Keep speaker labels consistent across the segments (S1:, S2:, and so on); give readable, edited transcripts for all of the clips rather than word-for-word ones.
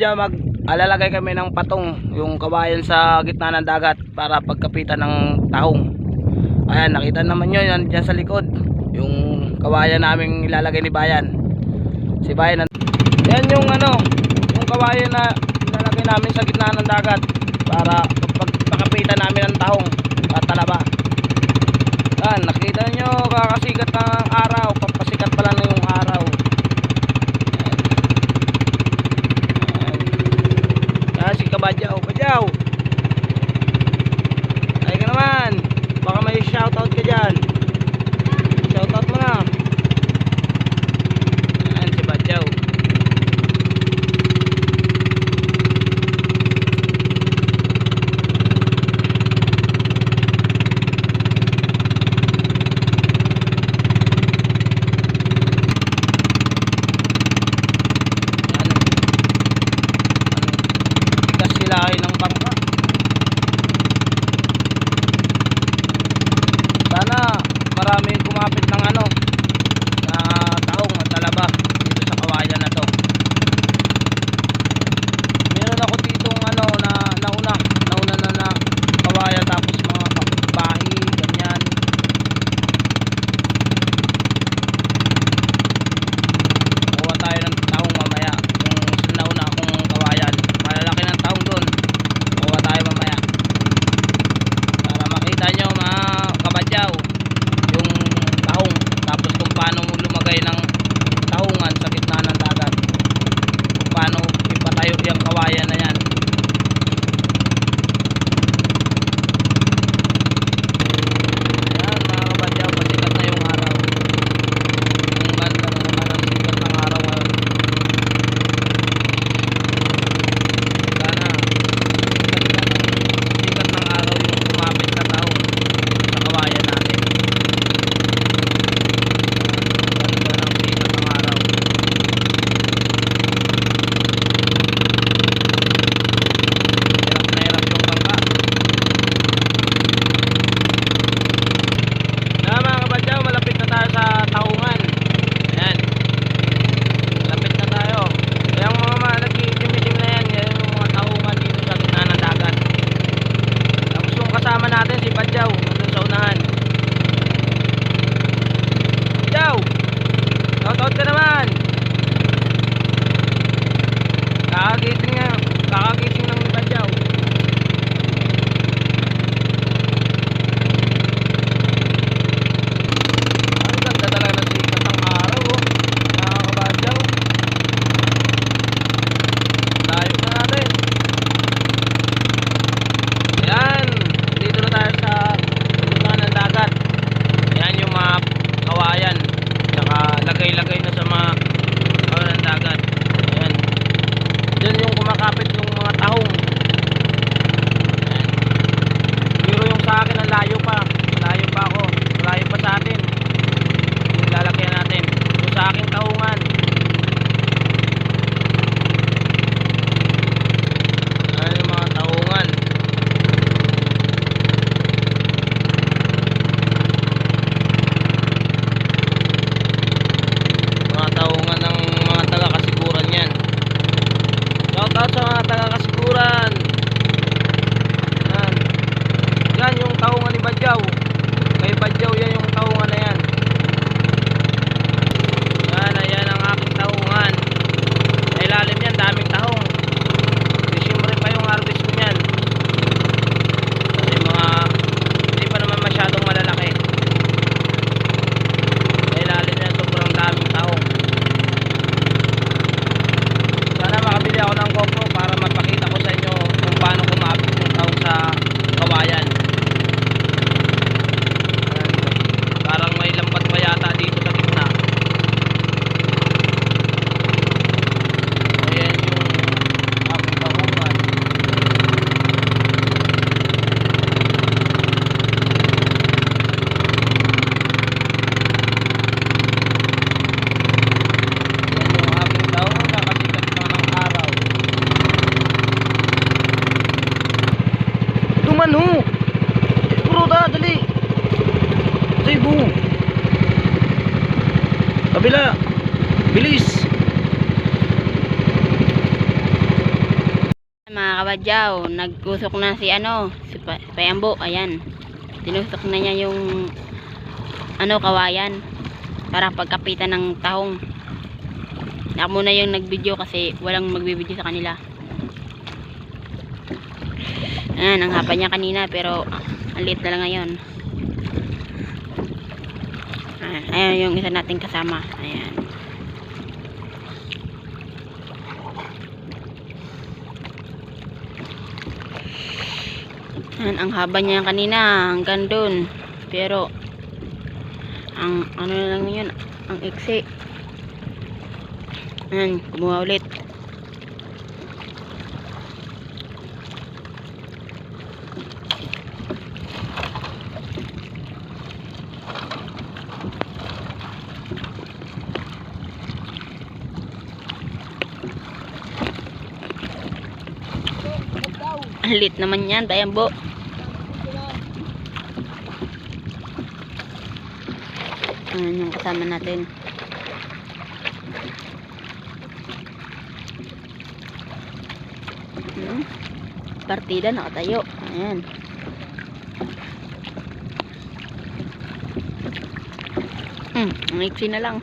S1: Diyan mag-alalagay kami ng patong, yung kawayan sa gitna ng dagat para pagkapitan ng tahong. Ayan, nakita naman nyo yan dyan sa likod, yung kawayan naming ilalagay ni Bayan. Si Bayan, yan yung yung kawayan na ilalagay namin sa gitna ng dagat para pagkapitan namin ng tahong at talaba. Ayan, nakita nyo kakasikat ng araw, papasikat pala na yung araw. Si Kabadyaw, Badyaw, ay ka naman, baka may shoutout ka dyan, shoutout mo na. Ayan si Badyaw. Lahi ng bangka. Sana marami kumapit ng na tahong at talaba dito sa kawayan na to. Meron ako ditong nauna na kawayan, tapos mga bahi ganyan. Kuha tayo ng tahong mamaya. Yung nauna akong kawayan, malalaki ng tahong doon. Kuha tayo mamaya para makita nyo mga Kabadyaw yung tahong, tapos kung paano lumagay ng tahungan sa gitna ng dagat, kung paano ipatayo yung kawayan na yan. Ayan mga Kabadyaw, pasikat na yung araw. Ang ganda na naman ang sikat ng araw ngayon. Sana sikat ng araw yung kumapit sa tahong sa kawayan natin. Ganda ng sikat ng araw. Hirap na hirap yung bangka. Na mga Kabadyaw, malapit na tayo sa tahungan. Ayan, malapit na tayo. Kaya yung mga nagkikimiting na yan, yan yung mga tahungan dito sa gitna ng dagat. Tapos yung kasama natin si Badyaw nandun sa unahan. Badyaw, shoutout ka naman. Kakagising ng Badyaw. Ang ganda talaga ng sikat ng araw, mga Kabadyaw. Layo na natin. Ayan, dito na tayo sa gitna ng dagat. Ayan yung mga kawayan, saka lagay-lagay na sa mga kawayan ng dagat. Ayan, dyan yung kumakapit yung mga tahong. Ayan. Pero yung sa akin ang layo pa, malayo pa ako, malayo pa sa atin yung lalagyan natin. Yung sa aking tahungan, ayan yung mga tahungan. Mga tahungan ng mga taga-kasiguran yan. Shoutout sa mga taga-kasiguran. Yan, yan yung tahungan ni Badyaw. Kay Badyaw yan yung tahungan na yan. Yan, ayan ang aking tahungan. Sa ilalim yan, daming tahong. Disyembre pa yung harvest ko yan. Kasi hindi pa naman masyadong malalaki. Sa ilalim yan, sobrang daming tahong. Sana makabili ako ng GoPro para mapakita ko sa inyo kung paano kumapit yung tahong sa kawayan. Parang may lambat pa yata dito sa gitna. Ayan yung aking tahungan. Ayan yung aking tahungan, nakasikat pa ng araw. Dumano! Puro dali! Cebu. Kabila. Bilis.
S2: kabadyaw, nagusok na si Payambo. Ayan, tinusok na niya yung kawayan para pagkapitan ng tahong. Ako muna yung nag-video kasi walang magbibideo sa kanila. Ayan, ang hapa niya kanina pero ang liit na lang ngayon. Ayan yung isa nating kasama. Ayan. Ayan, ang haba niya kanina hanggang dun. Pero ang lang yun, ang iksi. Ayan, kumuha ulit. Ang lit naman yan, Payambo. Ayan yung kasama natin. Partida nakatayo. Ayan. Mixi na lang.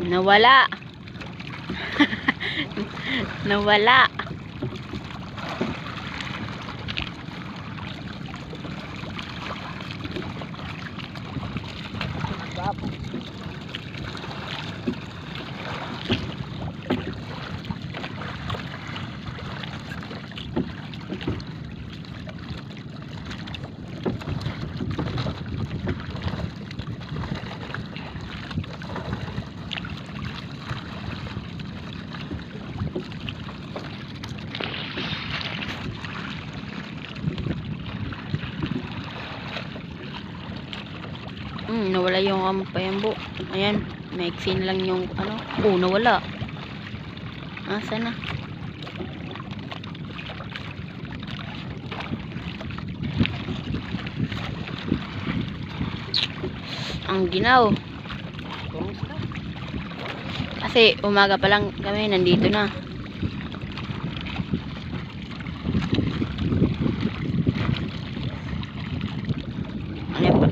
S2: Nawala. Nawala. Nawala yung Payambo. Ayan, maiksi na lang yung nawala. Asa na? Ang ginaw. Kasi umaga pa lang kami nandito na.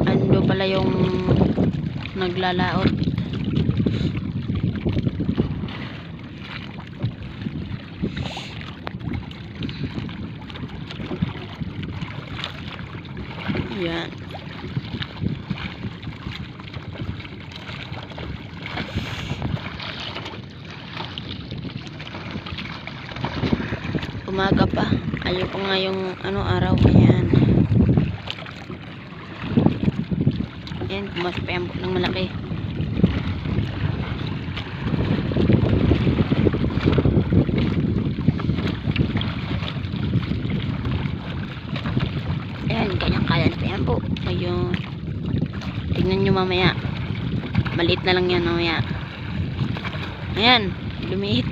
S2: Ando pala yung naglalaot. Yan. Umaga pa. Ayoko nga yung araw. Ayan. Ayan, pumasok pa yung ng malaki. Ayan, kanyang-kaya pa yan po. Ayun. Tignan nyo mamaya. Maliit na lang yan mamaya. Ayan, lumiit.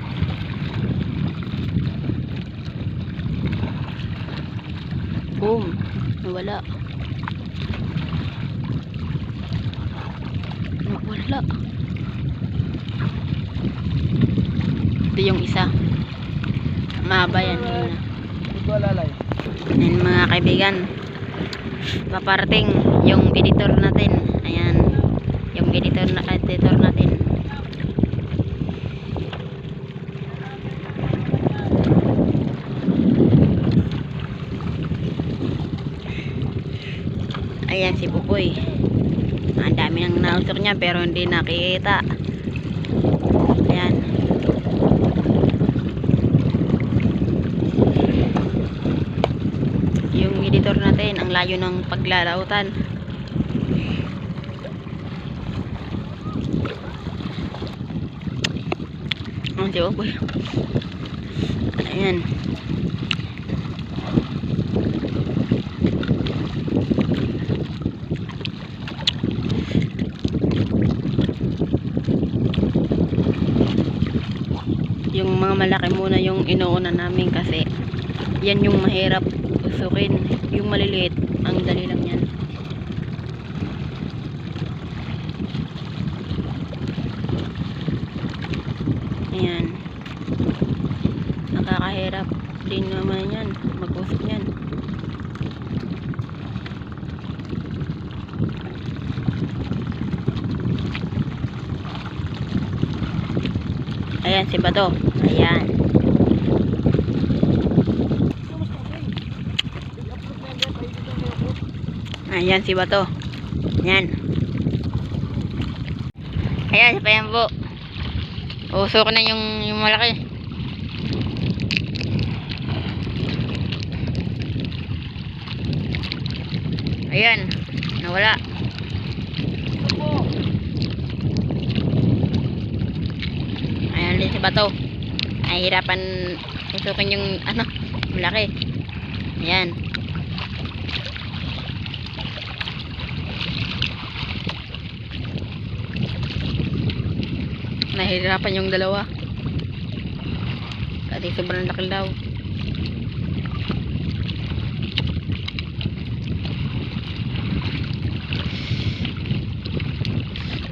S2: Boom. Nawala. Wala. Ito yung isa. Mahaba yan. Ayan mga kaibigan. Paparating yung editor natin. Ayan. Yung editor natin. Ayan si Pupoy. Ang dami nang nausok niya pero hindi nakikita. Ayan. Yung editor natin, ang layo ng paglalautan. Ang si Pupoy. Ayan. Yung mga malaki muna yung inuuna namin kasi yan yung mahirap usukin. Yung maliliit, ang dali lang yan. napakahirap din naman yan mag-usok yan. Ayan si Bato, ayan. Ayan si Bato, ayan. Ayan si Payambo, usok na yung malaki. Ayan, nawala. Ayan din si Bato. Nahihirapan usukin yung ano, malaki. Ayan. Nahihirapan yung dalawa. Kasi sobrang laki daw.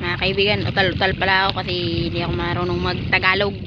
S2: Mga kaibigan, utal-utal pala ako kasi hindi ako marunong mag-Tagalog.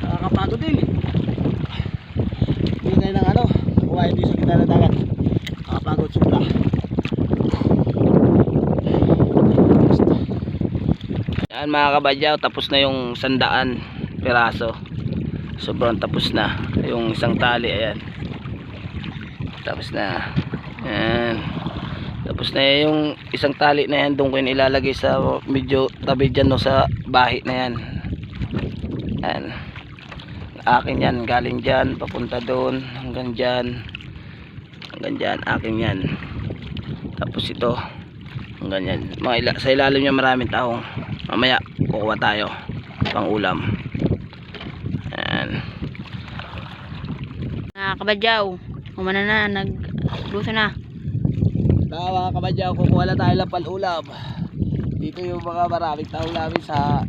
S1: Nakakapagod din. Hindi tayo ng ano, kumain din sa gitna ng dagat. Nakakapagod sobra. Yan mga kabadyaw, tapos na yung 100 piraso. Sobrang tapos na. Yung isang tali, ayan. Tapos na. Ayan. Tapos na yung isang tali na yan. Doon ko yung ilalagay sa medyo tabi dyan, no, sa bahi na yan. Ayan. Akin yan, galing dyan papunta doon hanggang dyan, akin yan. Tapos ito hanggang yan, sa ilalim niya maraming tahong. Mamaya kukuha tayo pang ulam. Ayan.
S2: Mga kabadyaw, umana na, nagluso na.
S1: Mga kabadyaw, kukuha na tayo lang pang ulam. Dito yung mga maraming tahong namin sa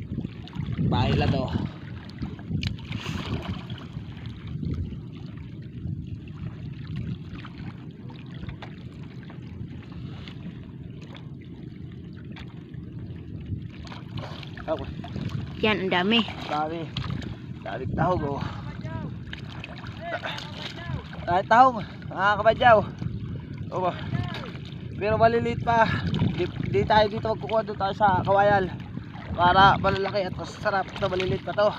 S1: bahay na to.
S2: Yan, ang dami.
S1: Daming tahong, oh. Daming tahong, mga kabadyaw. Oh, pero maliliit pa. Di tayo dito magkukuha, doon tayo sa Kawayal para malalaki at masarap. Ito maliliit pa to.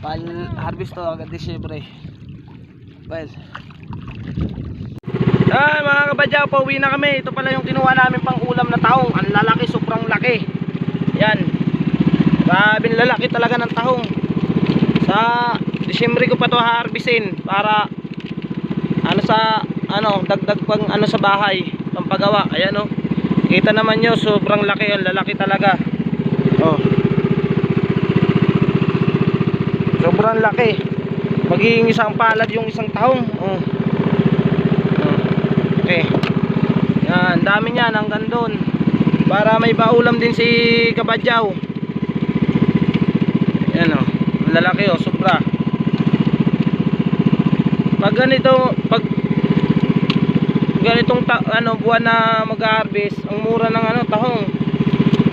S1: Pal harvest to hanggang Disyembre. Well, ay mga kabadyaw, pauwi na kami. Ito pala yung kinuha namin pang ulam na tahong. Ang lalaki, sobrang laki. Yan, grabing lalaki talaga ng tahong. Sa Disyembre ko pa to harvestin para dagdag pang sa bahay, pampagawa. Ayan, oh. Kita naman nyo, sobrang laki, ang lalaki talaga. Oh. Sobrang laki. Magiging isang palad yung isang tahong. Oh. Okay. Yan, dami niyan hanggang doon. Para may paulam din si kabadyaw. Yan, oh. Lalaki, oh, sobra. Pag ganitong buwan na mag-harvest, ang mura ng tahong.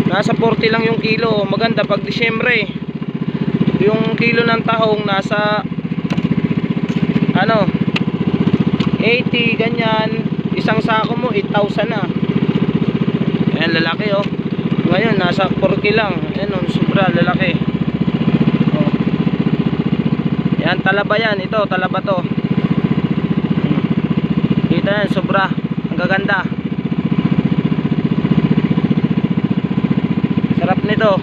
S1: Nasa 40 lang yung kilo. Maganda pag Disyembre. Yung kilo ng tahong nasa 80 ganyan. Isang sako mo 8,000 na. Ayan, lalaki, oh. Ngayon nasa 40 lang. Ayan, oh, sobra lalaki. Oh. Yan, talaba yan. Ito, talaba to. Kita yan, sobra. Ang gaganda. Sarap nito.